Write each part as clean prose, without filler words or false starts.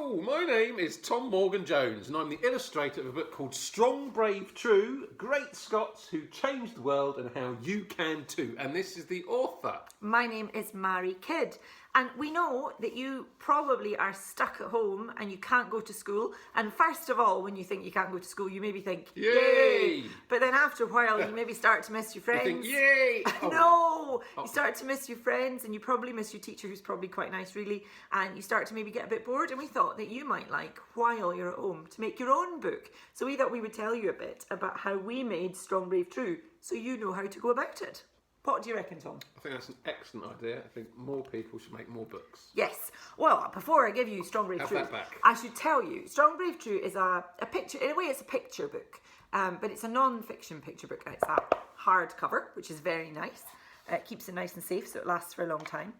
Hello, my name is Tom Morgan-Jones and I'm the illustrator of a book called Strong, Brave, True, Great Scots Who Changed the World and How You Can Too. And this is the author. My name is Mairi Kidd, and we know that you probably are stuck at home and you can't go to school. And first of all, when you think you can't go to school, you maybe think, yay! But then after a while, you maybe start to miss your friends. You think, yay! No! You start to miss your friends, and you probably miss your teacher, who's probably quite nice, really. And you start to maybe get a bit bored. And we thought that you might like, while you're at home, to make your own book. So we thought we would tell you a bit about how we made Strong, Brave, True, so you know how to go about it. What do you reckon, Tom? I think that's an excellent idea. I think more people should make more books. Yes. Well, before I give you Strong, Brave, True, I should tell you, Strong, Brave, True is a picture, in a way it's a picture book, but it's a non-fiction picture book. It's a hardcover, which is very nice. It keeps it nice and safe, so it lasts for a long time.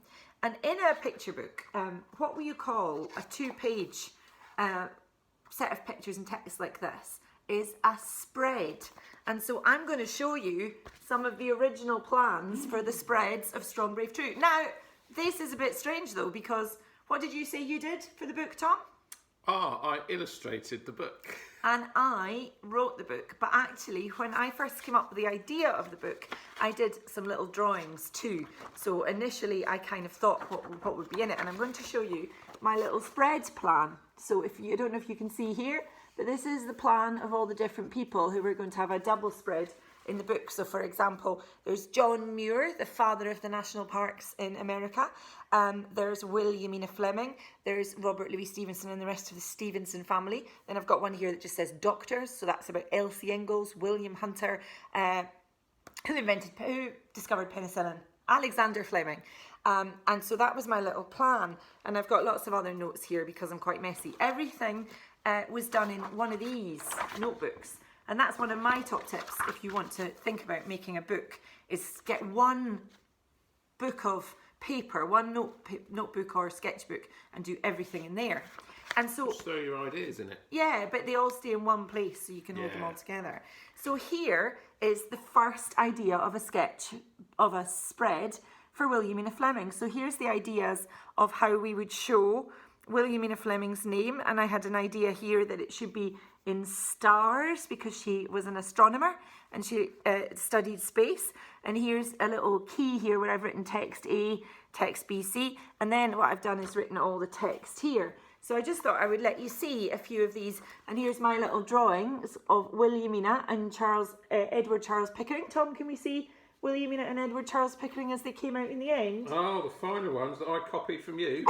And in a picture book, what will you call a two-page set of pictures and text like this is a spread. And so I'm going to show you some of the original plans for the spreads of Strong, Brave, True. Now, this is a bit strange though, because what did you say you did for the book, Tom? I illustrated the book. And I wrote the book, but actually when I first came up with the idea of the book, I did some little drawings too. So initially I kind of thought what would be in it, and I'm going to show you my little spread plan. So if you, I don't know if you can see here, but this is the plan of all the different people who we're going to have a double spread in the book. So for example, there's John Muir, the father of the national parks in America. There's Williamina Fleming. There's Robert Louis Stevenson and the rest of the Stevenson family. Then I've got one here that just says doctors. So that's about Elsie Ingalls, William Hunter, who discovered penicillin, Alexander Fleming. And so that was my little plan. And I've got lots of other notes here because I'm quite messy. Everything was done in one of these notebooks. And that's one of my top tips if you want to think about making a book, is get one book of paper, one notebook or sketchbook, and do everything in there. And so just throw your ideas in it. Yeah, but they all stay in one place so you can hold them all together. So here is the first idea of a sketch of a spread for Williamina Fleming. So here's the ideas of how we would show Williamina Fleming's name, and I had an idea here that it should be in stars because she was an astronomer and she studied space. And here's a little key here where I've written text A, text B, C, and then what I've done is written all the text here. So I just thought I would let you see a few of these, and here's my little drawings of Williamina and Edward Charles Pickering. Tom, can we see Williamina and Edward Charles Pickering as they came out in the end? Oh, the final ones that I copied from you.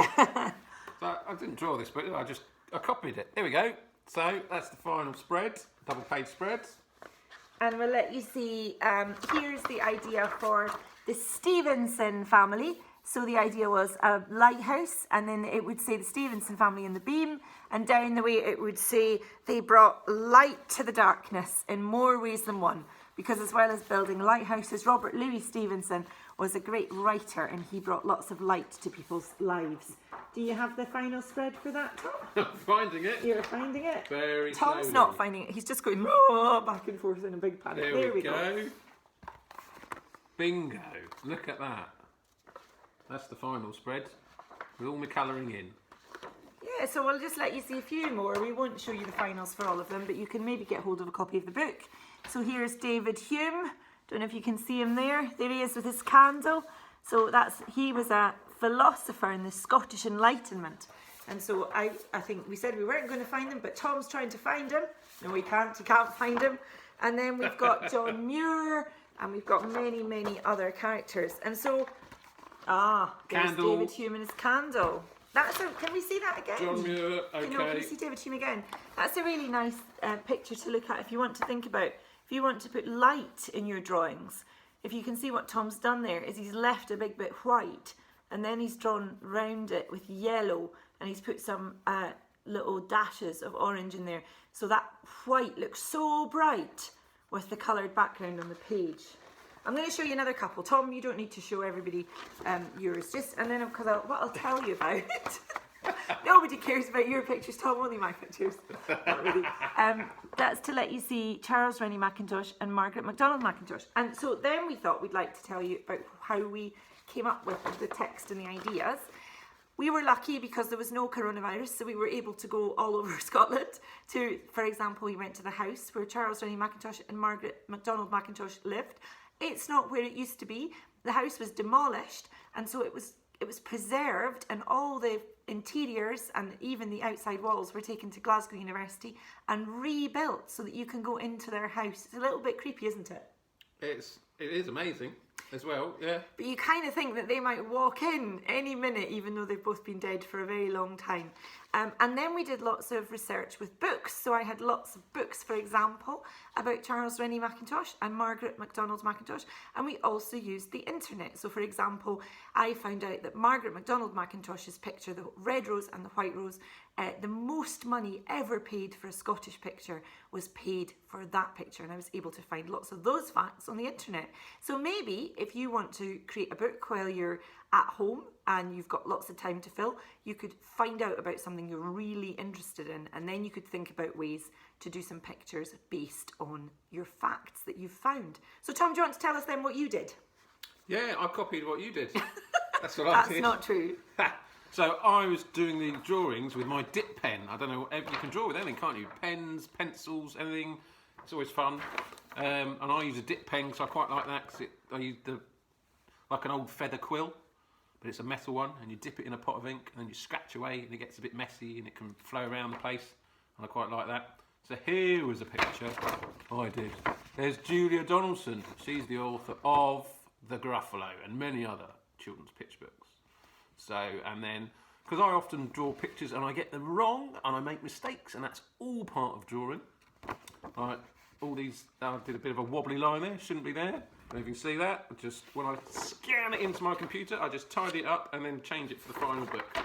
So I didn't draw this, but I copied it. There we go. So that's the final spread, double page spread. And we'll let you see, here's the idea for the Stevenson family. So the idea was a lighthouse, and then it would say the Stevenson family in the beam, and down the way it would say they brought light to the darkness in more ways than one. Because as well as building lighthouses, Robert Louis Stevenson was a great writer, and he brought lots of light to people's lives. Do you have the final spread for that, Tom? I'm finding it. You're finding it? Very Tom's slowly. not finding it. He's just going back and forth in a big panic. There we go. Bingo. Look at that. That's the final spread with all my colouring in. Yeah, so we'll just let you see a few more. We won't show you the finals for all of them, but you can maybe get hold of a copy of the book. So here's David Hume. Don't know if you can see him there. There he is with his candle. So he was a philosopher in the Scottish Enlightenment. And so I think we said we weren't going to find him, but Tom's trying to find him. No, he can't find him. And then we've got John Muir, and we've got many, many other characters. And so, there's David Hume and his candle. Can we see that again? John Muir, okay. Can we see David Hume again? That's a really nice picture to look at if you want to think about, if you want to put light in your drawings. If you can see what Tom's done there is he's left a big bit white, and then he's drawn round it with yellow, and he's put some little dashes of orange in there. So that white looks so bright with the coloured background on the page. I'm going to show you another couple. Tom, you don't need to show everybody yours. And then because what I'll tell you about it. Nobody cares about your pictures, Tom, only my pictures. Not really. That's to let you see Charles Rennie Mackintosh and Margaret MacDonald Mackintosh. And so then we thought we'd like to tell you about how we came up with the text and the ideas. We were lucky because there was no coronavirus, so we were able to go all over Scotland. For example, we went to the house where Charles Rennie Mackintosh and Margaret MacDonald Mackintosh lived. It's not where it used to be. The house was demolished, and so it was preserved, and all the interiors and even the outside walls were taken to Glasgow University and rebuilt so that you can go into their house. It's a little bit creepy, isn't it? It is amazing as well, yeah. But you kind of think that they might walk in any minute, even though they've both been dead for a very long time. And then we did lots of research with books. So I had lots of books, for example, about Charles Rennie Mackintosh and Margaret MacDonald Mackintosh. And we also used the internet. So, for example, I found out that Margaret MacDonald Mackintosh's picture, the red rose and the white rose, the most money ever paid for a Scottish picture was paid for that picture. And I was able to find lots of those facts on the internet. So maybe if you want to create a book while you're at home and you've got lots of time to fill, you could find out about something you're really interested in, and then you could think about ways to do some pictures based on your facts that you've found. So Tom, do you want to tell us then what you did? Yeah, I copied what you did. That's what I did. That's not true. So I was doing the drawings with my dip pen. I don't know, you can draw with anything, can't you? Pens, pencils, anything. It's always fun. And I use a dip pen because I quite like that, because I use like an old feather quill, but it's a metal one, and you dip it in a pot of ink and then you scratch away and it gets a bit messy and it can flow around the place, and I quite like that. So here was a picture I did. There's Julia Donaldson. She's the author of The Gruffalo and many other children's picture books. So, and then, because I often draw pictures and I get them wrong and I make mistakes, and that's all part of drawing. Right, all these, I did a bit of a wobbly line there, shouldn't be there. And if you can see that, just when I scan it into my computer, I just tidy it up and then change it for the final book.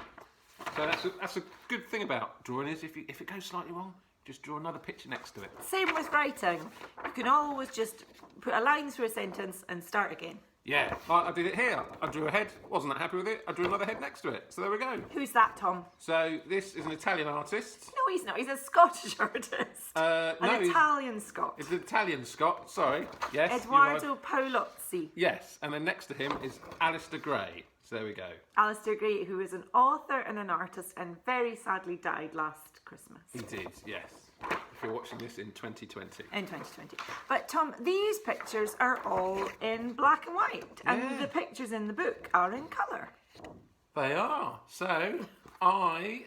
So that's a good thing about drawing, is if it goes slightly wrong, just draw another picture next to it. Same with writing. You can always just put a line through a sentence and start again. Yeah, I did it here. I drew a head, wasn't that happy with it. I drew another head next to it. So there we go. Who's that, Tom? So this is an Italian artist. No, he's not. He's a Scottish artist. An Italian Scot. It's an Italian Scot, sorry. Yes. Eduardo Paolozzi. Yes, and then next to him is Alistair Gray. So there we go. Alistair Gray, who is an author and an artist and very sadly died last Christmas. He did, yes. If you're watching this in 2020. In 2020. But Tom, these pictures are all in black and white, and the pictures in the book are in colour. They are. So I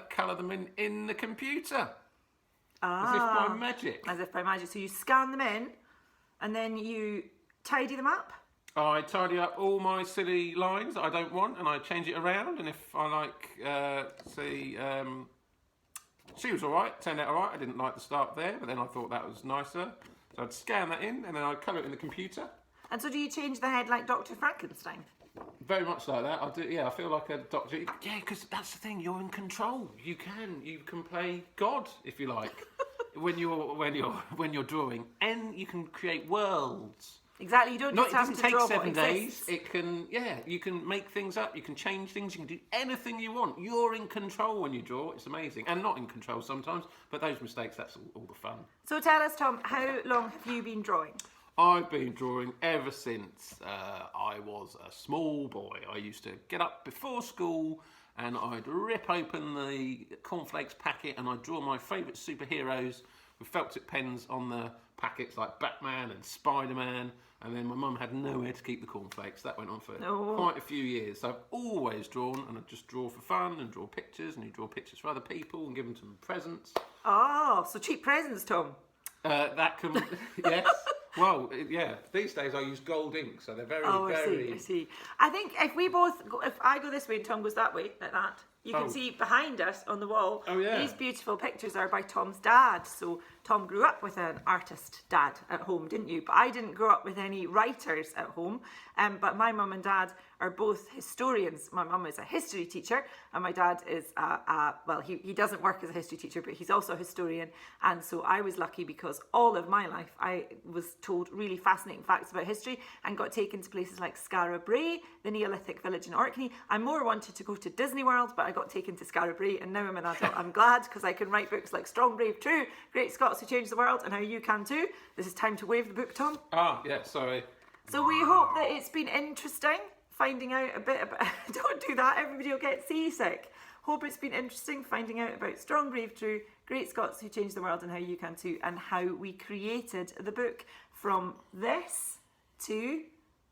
colour them in the computer. As if by magic. As if by magic. So you scan them in, and then you tidy them up? I tidy up all my silly lines that I don't want, and I change it around, and if I like, she was alright, turned out alright. I didn't like the start there, but then I thought that was nicer. So I'd scan that in, and then I'd colour it in the computer. And so do you change the head like Dr. Frankenstein? Very much like that. I do. Yeah, I feel like a doctor. Yeah, because that's the thing. You're in control. You can play God if you like when you're drawing, and you can create worlds. Exactly. You don't just have to draw what exists. It doesn't take 7 days. It can. Yeah, you can make things up. You can change things. You can do anything you want. You're in control when you draw. It's amazing, and not in control sometimes. But those mistakes, that's all the fun. So tell us, Tom, how long have you been drawing? I've been drawing ever since I was a small boy. I used to get up before school and I'd rip open the cornflakes packet and I'd draw my favourite superheroes with felt tip pens on the packets, like Batman and Spider-Man. And then my mum had nowhere to keep the cornflakes. That went on for quite a few years. So I've always drawn, and I just draw for fun and draw pictures, and you draw pictures for other people and give them some presents. Oh, so cheap presents, Tom. That can, yes. Well, yeah. These days I use gold ink, so they're very. I see. I think if I go this way and Tom goes that way, like that, you can see behind us on the wall. Oh yeah. These beautiful pictures are by Tom's dad. So Tom grew up with an artist dad at home, didn't you? But I didn't grow up with any writers at home. But my mum and dad are both historians. My mum is a history teacher, and my dad is he doesn't work as a history teacher, but he's also a historian. And so I was lucky because all of my life I was told really fascinating facts about history and got taken to places like Skara Brae, the Neolithic village in Orkney. I more wanted to go to Disney World, but I got taken to Skara Brae, and now I'm an adult. I'm glad because I can write books like Strong, Brave, True, Great Scots Who Changed the World, and how you can too. This is time to wave the book, Tom. Ah, yeah, sorry. So we hope that it's been interesting finding out a bit about, don't do that, everybody will get seasick. Hope it's been interesting finding out about strong, brave, true, great Scots who changed the world and how you can too, and how we created the book from this to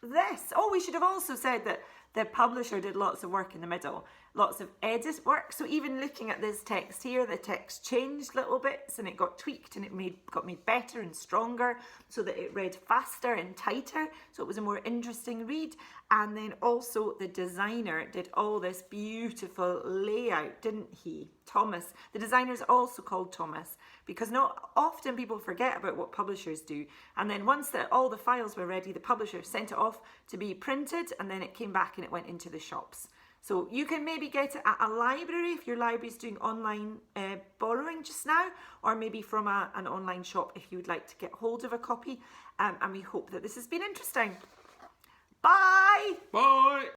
this. Oh, we should have also said that the publisher did lots of work in the middle, lots of edit work. So even looking at this text here, the text changed little bits and it got tweaked and it got made better and stronger so that it read faster and tighter. So it was a more interesting read. And then also the designer did all this beautiful layout, didn't he? Thomas. The designer is also called Thomas because not often people forget about what publishers do. And then once all the files were ready, the publisher sent it off to be printed and then it came back and it went into the shops. So you can maybe get it at a library if your library is doing online borrowing just now, or maybe from an online shop if you would like to get hold of a copy. And we hope that this has been interesting. Bye! Bye!